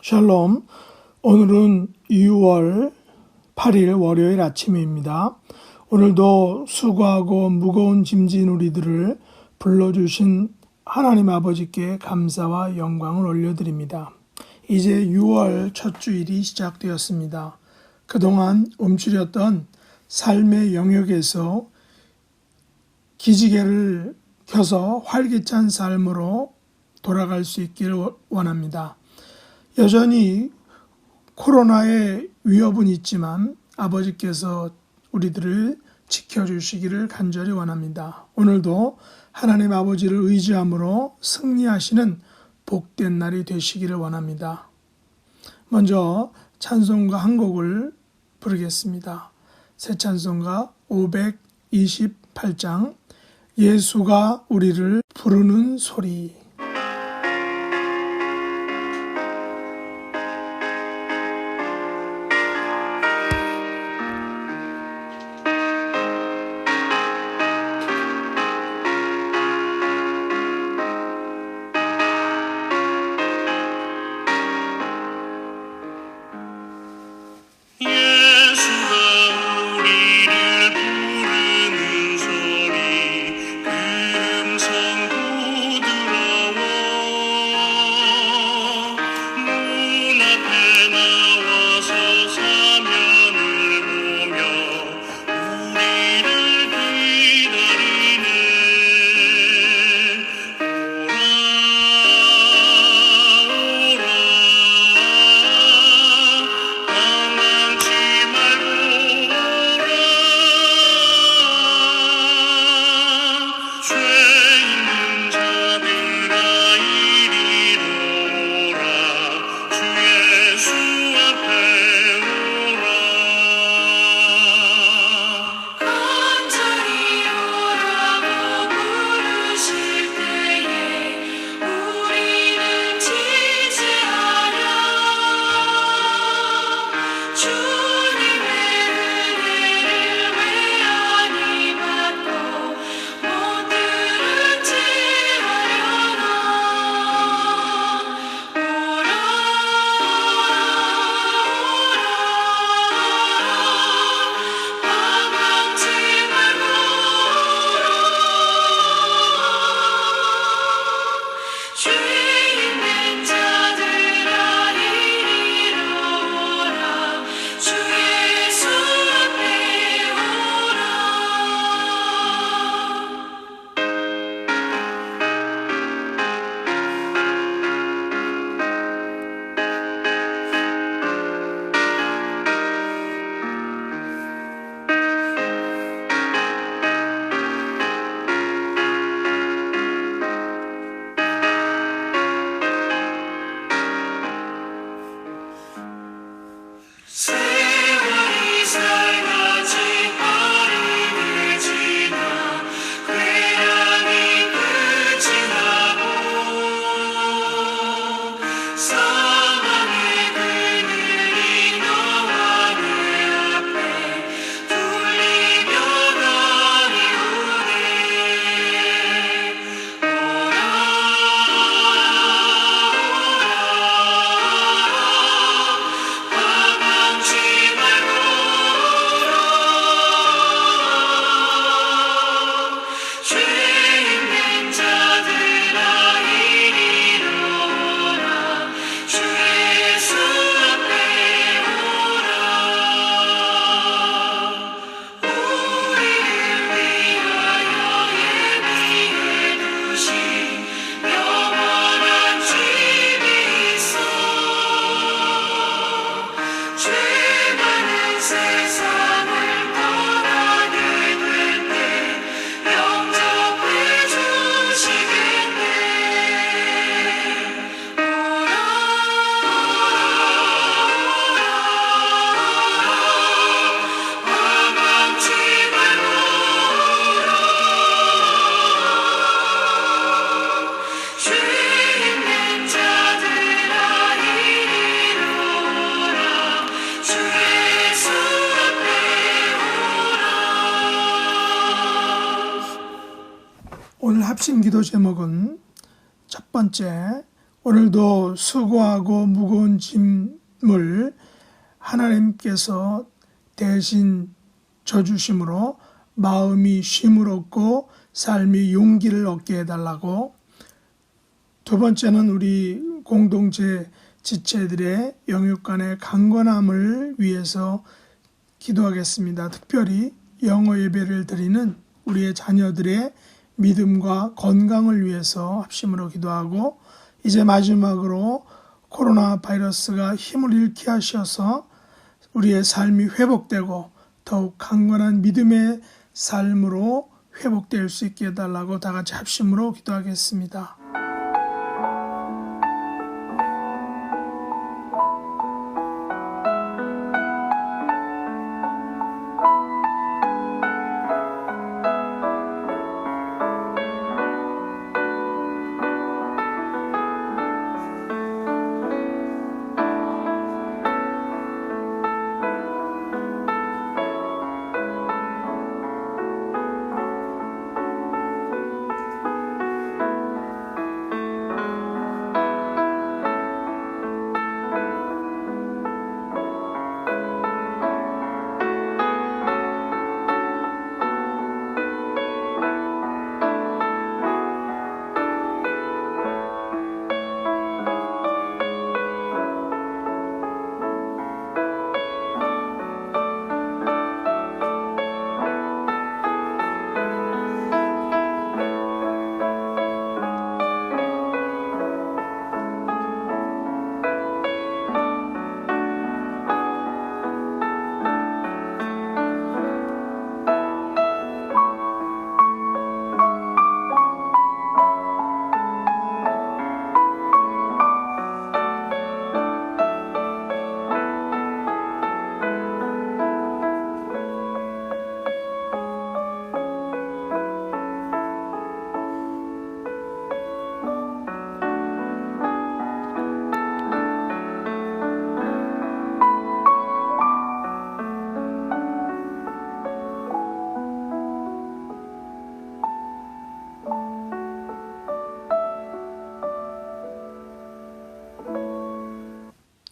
샬롬. 오늘은 6월 8일 월요일 아침입니다. 오늘도 수고하고 무거운 짐진 우리들을 불러주신 하나님 아버지께 감사와 영광을 올려드립니다. 이제 6월 첫 주일이 시작되었습니다. 그동안 움츠렸던 삶의 영역에서 기지개를 켜서 활기찬 삶으로 돌아갈 수 있기를 원합니다. 여전히 코로나의 위협은 있지만 아버지께서 우리들을 지켜주시기를 간절히 원합니다. 오늘도 하나님 아버지를 의지함으로 승리하시는 복된 날이 되시기를 원합니다. 먼저 찬송가 한 곡을 부르겠습니다. 새 찬송가 528장 예수가 우리를 부르는 소리. 오늘 합심 기도 제목은 첫 번째, 오늘도 수고하고 무거운 짐을 하나님께서 대신 져주심으로 마음이 쉼을 얻고 삶이 용기를 얻게 해달라고, 두 번째는 우리 공동체 지체들의 영육 간의 강건함을 위해서 기도하겠습니다. 특별히 영어 예배를 드리는 우리의 자녀들의 믿음과 건강을 위해서 합심으로 기도하고, 이제 마지막으로 코로나 바이러스가 힘을 잃게 하셔서 우리의 삶이 회복되고 더욱 강건한 믿음의 삶으로 회복될 수 있게 해달라고 다 같이 합심으로 기도하겠습니다.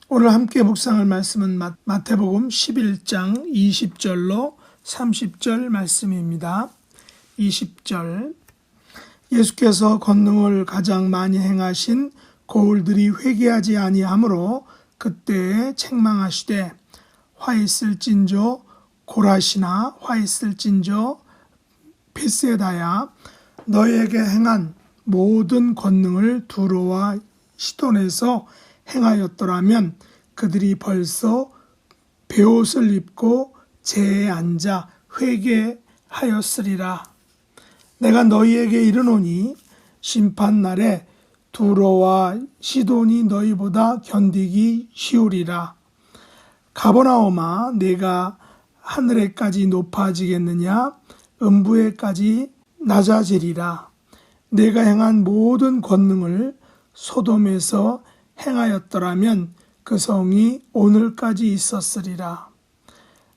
오늘 함께 묵상할 말씀은 마태복음 11장 20절로 30절 말씀입니다. 20절, 예수께서 권능을 가장 많이 행하신 고을들이 회개하지 아니하므로 그때에 책망하시되 화 있을진저 고라시나 화 있을진저 벳세다야, 너희에게 행한 모든 권능을 두로와 시돈에서 행하였더라면 그들이 벌써 베옷을 입고 제에 앉아 회개하였으리라. 내가 너희에게 이르노니 심판날에 두로와 시돈이 너희보다 견디기 쉬우리라. 가버나움아, 내가 하늘에까지 높아지겠느냐? 음부에까지 낮아지리라. 내가 행한 모든 권능을 소돔에서 행하였더라면 그 성이 오늘까지 있었으리라.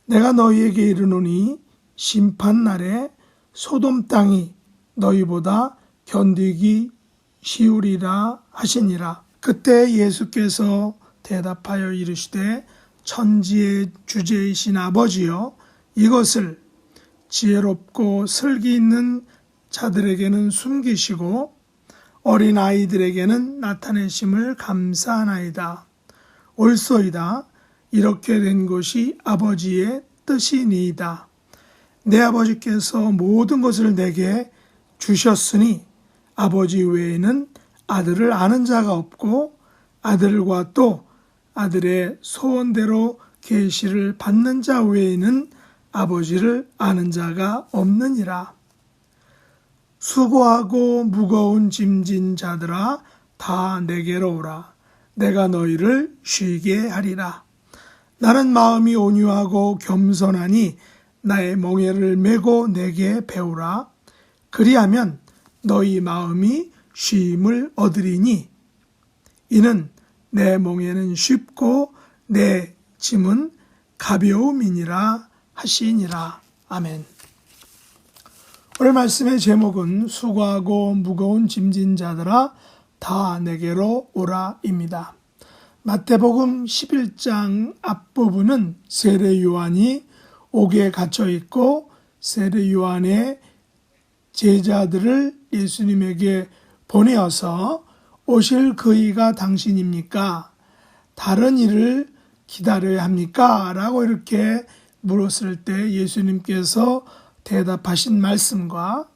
내가 너희에게 이르노니 심판날에 소돔 땅이 너희보다 견디기 쉬우리라 하시니라. 그때 예수께서 대답하여 이르시되 천지의 주제이신 아버지여, 이것을 지혜롭고 슬기 있는 자들에게는 숨기시고 어린 아이들에게는 나타내심을 감사하나이다. 옳소이다. 이렇게 된 것이 아버지의 뜻이니이다. 내 아버지께서 모든 것을 내게 주셨으니 아버지 외에는 아들을 아는 자가 없고 아들과 또 아들의 소원대로 계시를 받는 자 외에는 아버지를 아는 자가 없느니라. 수고하고 무거운 짐진 자들아, 다 내게로 오라. 내가 너희를 쉬게 하리라. 나는 마음이 온유하고 겸손하니 나의 멍에를 메고 내게 배우라. 그리하면 너희 마음이 쉼을 얻으리니 이는 내 멍에는 쉽고 내 짐은 가벼움이니라 하시니라. 아멘. 오늘 말씀의 제목은 수고하고 무거운 짐진 자들아, 다 내게로 오라입니다. 마태복음 11장 앞부분은 세례 요한이 옥에 갇혀 있고 세례 요한의 제자들을 예수님에게 보내어서 오실 그이가 당신입니까? 다른 일을 기다려야 합니까? 라고 이렇게 물었을 때 예수님께서 대답하신 말씀과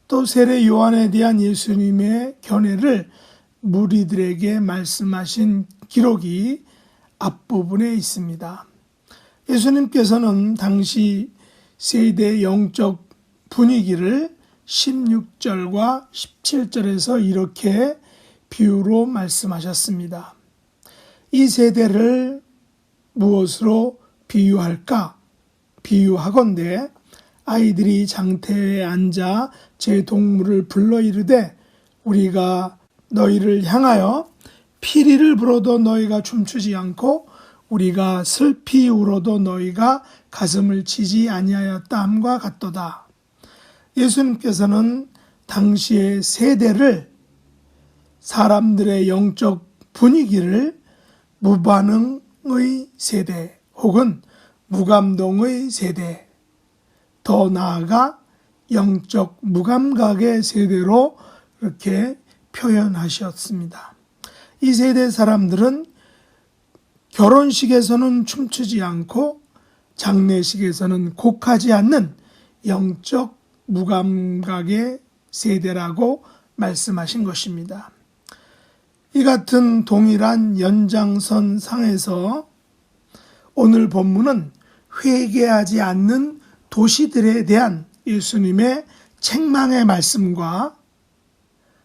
또 세례 요한에 대한 예수님의 견해를 무리들에게 말씀하신 기록이 앞부분에 있습니다. 예수님께서는 당시 세대의 영적 분위기를 16절과 17절에서 이렇게 비유로 말씀하셨습니다. 이 세대를 무엇으로 비유할까? 비유하건대 아이들이 장태에 앉아 제 동물을 불러 이르되 우리가 너희를 향하여 피리를 불어도 너희가 춤추지 않고 우리가 슬피 울어도 너희가 가슴을 치지 아니하였다 함과 같도다. 예수님께서는 당시의 세대를 사람들의 영적 분위기를 무반응의 세대 혹은 무감동의 세대, 더 나아가 영적 무감각의 세대로 이렇게 표현하셨습니다. 이 세대 사람들은 결혼식에서는 춤추지 않고 장례식에서는 곡하지 않는 영적 무감각의 세대라고 말씀하신 것입니다. 이 같은 동일한 연장선 상에서 오늘 본문은 회개하지 않는 도시들에 대한 예수님의 책망의 말씀과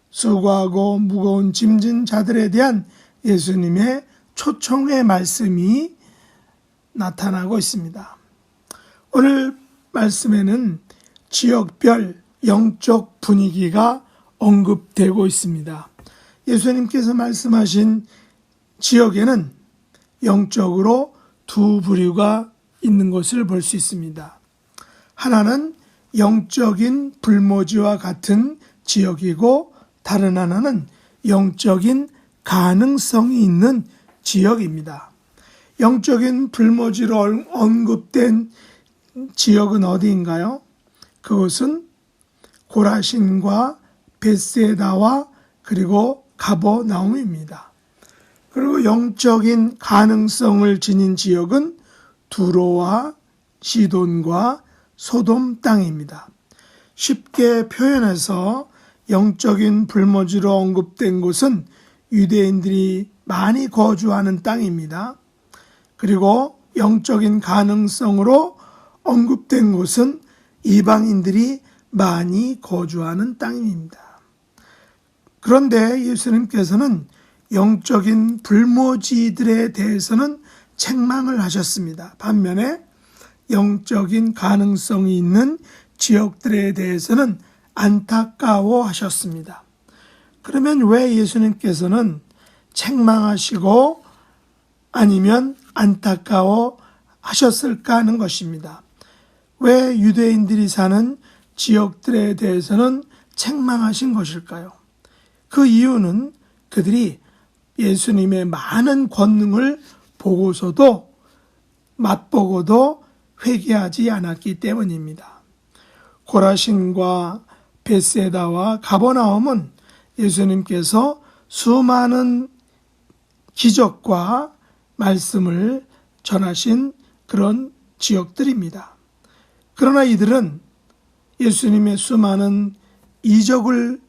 수고하고 무거운 짐진 자들에 대한 예수님의 초청의 말씀이 나타나고 있습니다. 오늘 말씀에는 지역별 영적 분위기가 언급되고 있습니다. 예수님께서 말씀하신 지역에는 영적으로 두 부류가 있는 것을 볼 수 있습니다. 하나는 영적인 불모지와 같은 지역이고 다른 하나는 영적인 가능성이 있는 지역입니다. 영적인 불모지로 언급된 지역은 어디인가요? 그것은 고라신과 벳세다와 그리고 가버나움입니다. 그리고 영적인 가능성을 지닌 지역은 두로와 시돈과 소돔 땅입니다. 쉽게 표현해서 영적인 불모지로 언급된 곳은 유대인들이 많이 거주하는 땅입니다. 그리고 영적인 가능성으로 언급된 곳은 이방인들이 많이 거주하는 땅입니다. 그런데 예수님께서는 영적인 불모지들에 대해서는 책망을 하셨습니다. 반면에 영적인 가능성이 있는 지역들에 대해서는 안타까워하셨습니다. 그러면 왜 예수님께서는 책망하시고 아니면 안타까워하셨을까 하는 것입니다. 왜 유대인들이 사는 지역들에 대해서는 책망하신 것일까요? 그 이유는 그들이 예수님의 많은 권능을 보고서도 맛보고도 회개하지 않았기 때문입니다. 고라신과 벳세다와 가버나움은 예수님께서 수많은 기적과 말씀을 전하신 그런 지역들입니다. 그러나 이들은 예수님의 수많은 이적을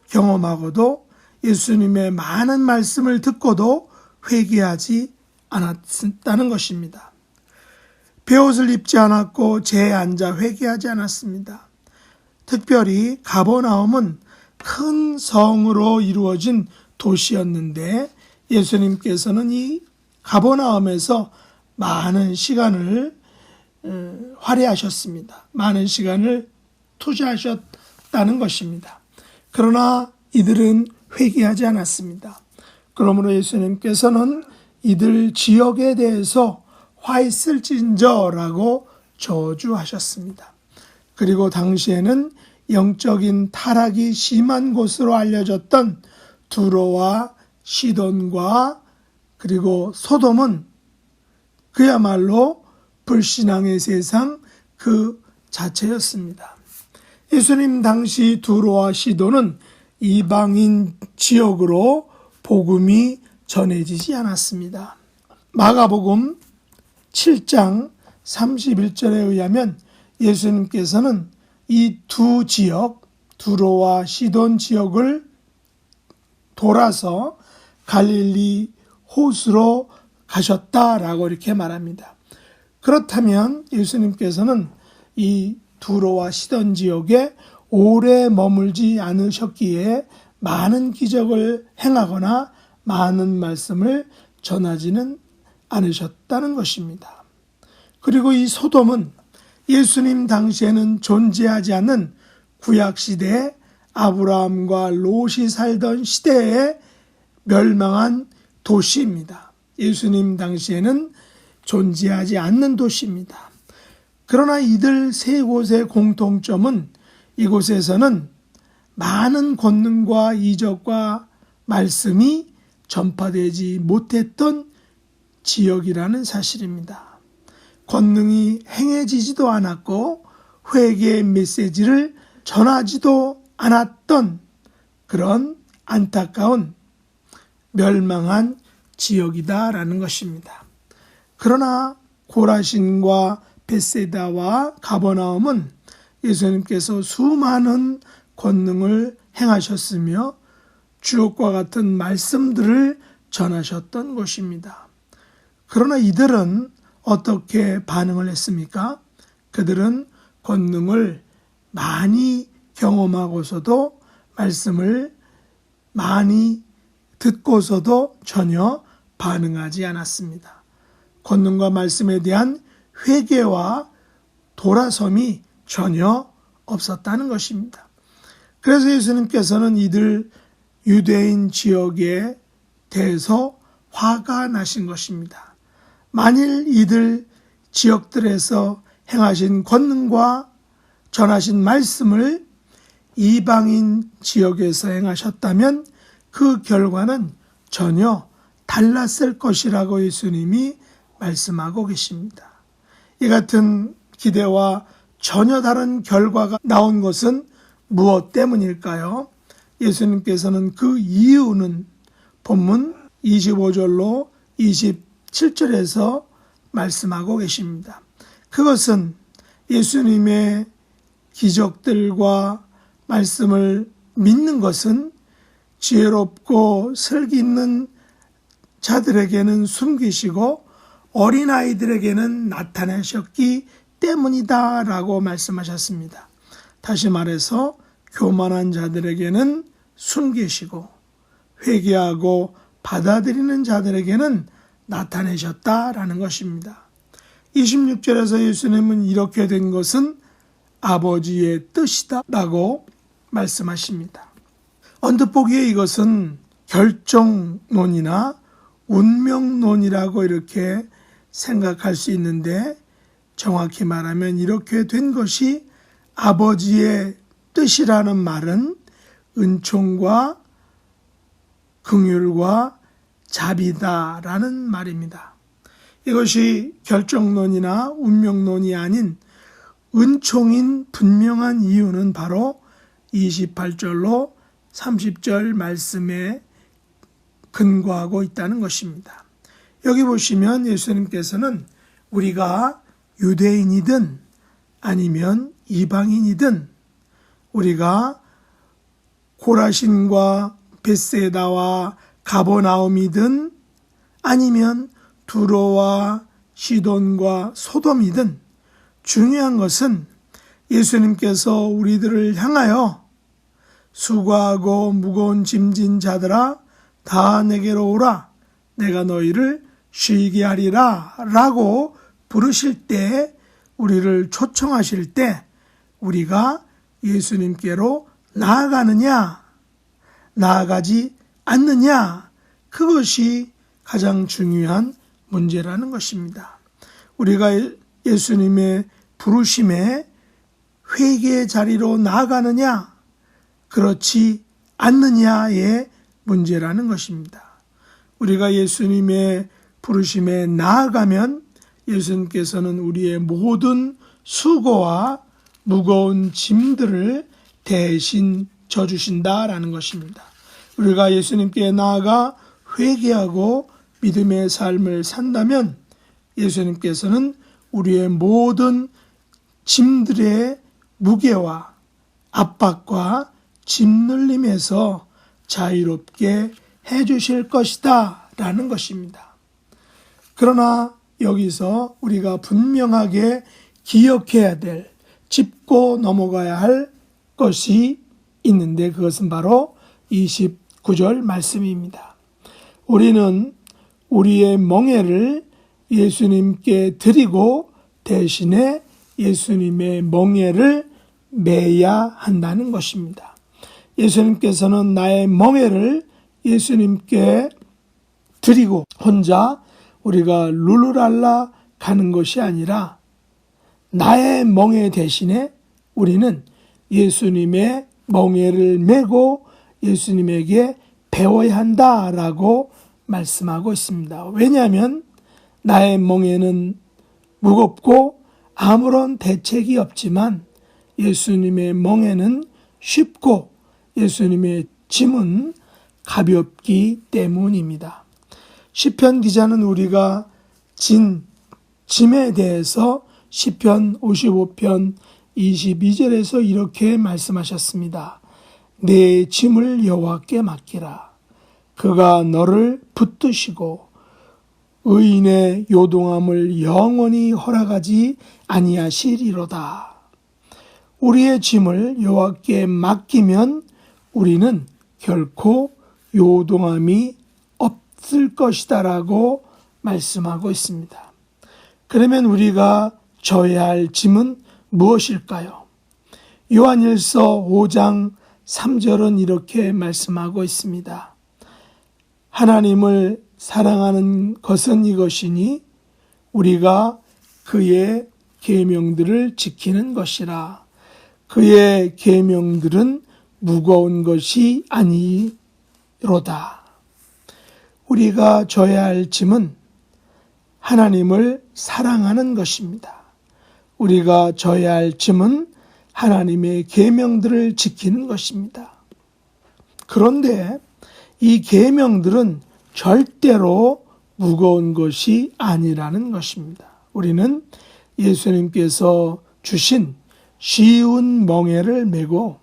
경험하고도 예수님의 많은 말씀을 듣고도 회개하지 않았다는 것입니다. 베옷을 입지 않았고 재에 앉아 회개하지 않았습니다. 특별히 가버나움은 큰 성으로 이루어진 도시였는데 예수님께서는 이 가버나움에서 많은 시간을 할애하셨습니다. 많은 시간을 투자하셨다는 것입니다. 그러나 이들은 회개하지 않았습니다. 그러므로 예수님께서는 이들 지역에 대해서 화 있을진저라고 저주하셨습니다. 그리고 당시에는 영적인 타락이 심한 곳으로 알려졌던 두로와 시돈과 그리고 소돔은 그야말로 불신앙의 세상 그 자체였습니다. 예수님 당시 두로와 시돈은 이방인 지역으로 복음이 전해지지 않았습니다. 마가복음 7장 31절에 의하면 예수님께서는 이 두 지역, 두로와 시돈 지역을 돌아서 갈릴리 호수로 가셨다라고 이렇게 말합니다. 그렇다면 예수님께서는 이 두로와 시돈 지역에 오래 머물지 않으셨기에 많은 기적을 행하거나 많은 말씀을 전하지는 않으셨다는 것입니다. 그리고 이 소돔은 예수님 당시에는 존재하지 않는 구약시대에 아브라함과 롯이 살던 시대에 멸망한 도시입니다. 예수님 당시에는 존재하지 않는 도시입니다. 그러나 이들 세 곳의 공통점은 이곳에서는 많은 권능과 이적과 말씀이 전파되지 못했던 지역이라는 사실입니다. 권능이 행해지지도 않았고 회개의 메시지를 전하지도 않았던 그런 안타까운 멸망한 지역이다라는 것입니다. 그러나 고라신과 벳세다와 가버나움은 예수님께서 수많은 권능을 행하셨으며 주옥과 같은 말씀들을 전하셨던 곳입니다. 그러나 이들은 어떻게 반응을 했습니까? 그들은 권능을 많이 경험하고서도 말씀을 많이 듣고서도 전혀 반응하지 않았습니다. 권능과 말씀에 대한 회개와 돌아섬이 전혀 없었다는 것입니다. 그래서 예수님께서는 이들 유대인 지역에 대해서 화가 나신 것입니다. 만일 이들 지역들에서 행하신 권능과 전하신 말씀을 이방인 지역에서 행하셨다면 그 결과는 전혀 달랐을 것이라고 예수님이 말씀하고 계십니다. 이 같은 기대와 전혀 다른 결과가 나온 것은 무엇 때문일까요? 예수님께서는 그 이유는 본문 25절로 27절에서 말씀하고 계십니다. 그것은 예수님의 기적들과 말씀을 믿는 것은 지혜롭고 슬기 있는 자들에게는 숨기시고 어린아이들에게는 나타내셨기 때문이다 라고 말씀하셨습니다. 다시 말해서 교만한 자들에게는 숨기시고 회개하고 받아들이는 자들에게는 나타내셨다라는 것입니다. 26절에서 예수님은 이렇게 된 것은 아버지의 뜻이다 라고 말씀하십니다. 언뜻 보기에 이것은 결정론이나 운명론이라고 이렇게 생각할 수 있는데 정확히 말하면 이렇게 된 것이 아버지의 뜻이라는 말은 은총과 긍휼과 자비다라는 말입니다. 이것이 결정론이나 운명론이 아닌 은총인 분명한 이유는 바로 28절로 30절 말씀에 근거하고 있다는 것입니다. 여기 보시면 예수님께서는 우리가 유대인이든 아니면 이방인이든 우리가 고라신과 벳세다와 가버나움이든 아니면 두로와 시돈과 소돔이든 중요한 것은 예수님께서 우리들을 향하여 수고하고 무거운 짐진 자들아 다 내게로 오라 내가 너희를 쉬게 하리라 라고 부르실 때 우리를 초청하실 때 우리가 예수님께로 나아가느냐 나아가지 않느냐 그것이 가장 중요한 문제라는 것입니다. 우리가 예수님의 부르심에 회개의 자리로 나아가느냐 그렇지 않느냐의 문제라는 것입니다. 우리가 예수님의 부르심에 나아가면 예수님께서는 우리의 모든 수고와 무거운 짐들을 대신 져주신다라는 것입니다. 우리가 예수님께 나아가 회개하고 믿음의 삶을 산다면 예수님께서는 우리의 모든 짐들의 무게와 압박과 짓눌림에서 자유롭게 해주실 것이다 라는 것입니다. 그러나 여기서 우리가 분명하게 기억해야 될, 짚고 넘어가야 할 것이 있는데 그것은 바로 29절 말씀입니다. 우리는 우리의 멍에를 예수님께 드리고 대신에 예수님의 멍에를 매야 한다는 것입니다. 예수님께서는 나의 멍에를 예수님께 드리고 혼자 우리가 룰루랄라 가는 것이 아니라 나의 멍에 대신에 우리는 예수님의 멍에를 메고 예수님에게 배워야 한다라고 말씀하고 있습니다. 왜냐하면 나의 멍에는 무겁고 아무런 대책이 없지만 예수님의 멍에는 쉽고 예수님의 짐은 가볍기 때문입니다. 시편 기자는 우리가 진 짐에 대해서 시편 55편 22절에서 이렇게 말씀하셨습니다. 내 짐을 여호와께 맡기라. 그가 너를 붙드시고 의인의 요동함을 영원히 허락하지 아니하시리로다. 우리의 짐을 여호와께 맡기면 우리는 결코 요동함이 없을 것이다라고 말씀하고 있습니다. 그러면 우리가 져야 할 짐은 무엇일까요? 요한일서 5장 3절은 이렇게 말씀하고 있습니다. 하나님을 사랑하는 것은 이것이니 우리가 그의 계명들을 지키는 것이라. 그의 계명들은 무거운 것이 아니로다. 우리가 져야 할 짐은 하나님을 사랑하는 것입니다. 우리가 져야 할 짐은 하나님의 계명들을 지키는 것입니다. 그런데 이 계명들은 절대로 무거운 것이 아니라는 것입니다. 우리는 예수님께서 주신 쉬운 멍에를 메고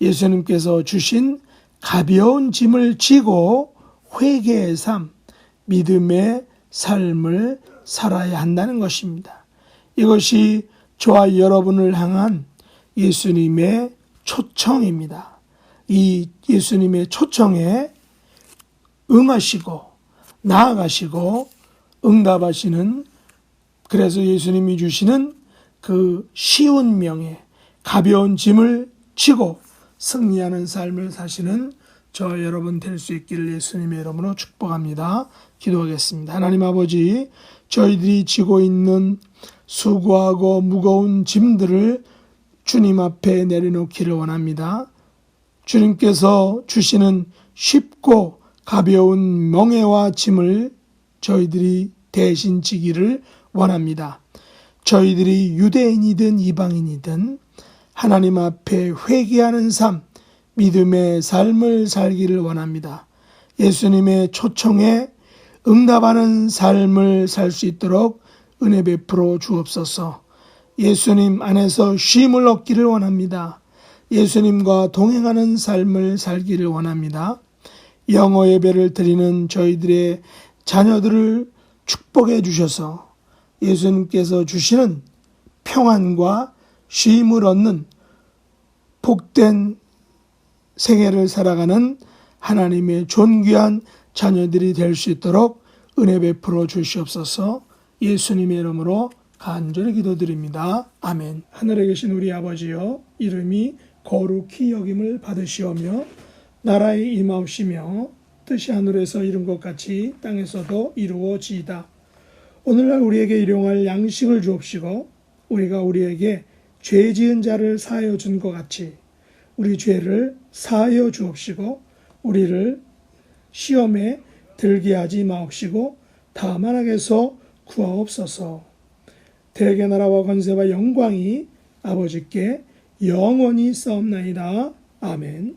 예수님께서 주신 가벼운 짐을 지고 회개의 삶, 믿음의 삶을 살아야 한다는 것입니다. 이것이 저와 여러분을 향한 예수님의 초청입니다. 이 예수님의 초청에 응하시고 나아가시고 응답하시는, 그래서 예수님이 주시는 그 쉬운 명예, 가벼운 짐을 지고 승리하는 삶을 사시는 저와 여러분 될 수 있기를 예수님의 이름으로 축복합니다. 기도하겠습니다. 하나님 아버지, 저희들이 지고 있는 수고하고 무거운 짐들을 주님 앞에 내려놓기를 원합니다. 주님께서 주시는 쉽고 가벼운 멍에와 짐을 저희들이 대신 지기를 원합니다. 저희들이 유대인이든 이방인이든 하나님 앞에 회개하는 삶, 믿음의 삶을 살기를 원합니다. 예수님의 초청에 응답하는 삶을 살 수 있도록 은혜 베풀어 주옵소서. 예수님 안에서 쉼을 얻기를 원합니다. 예수님과 동행하는 삶을 살기를 원합니다. 영어 예배를 드리는 저희들의 자녀들을 축복해 주셔서 예수님께서 주시는 평안과 쉼을 얻는 복된 생애를 살아가는 하나님의 존귀한 자녀들이 될 수 있도록 은혜 베풀어 주시옵소서. 예수님의 이름으로 간절히 기도드립니다. 아멘. 하늘에 계신 우리 아버지여, 이름이 거룩히 여김을 받으시오며 나라의 임하옵시며 뜻이 하늘에서 이룬 것 같이 땅에서도 이루어지이다. 오늘날 우리에게 일용할 양식을 주옵시고 우리가 우리에게 죄 지은 자를 사하여 준 것 같이 우리 죄를 사하여 주옵시고 우리를 시험에 들게 하지 마옵시고 다만 악에서 구하옵소서. 대개 나라와 권세와 영광이 아버지께 영원히 있사옵나이다. 아멘.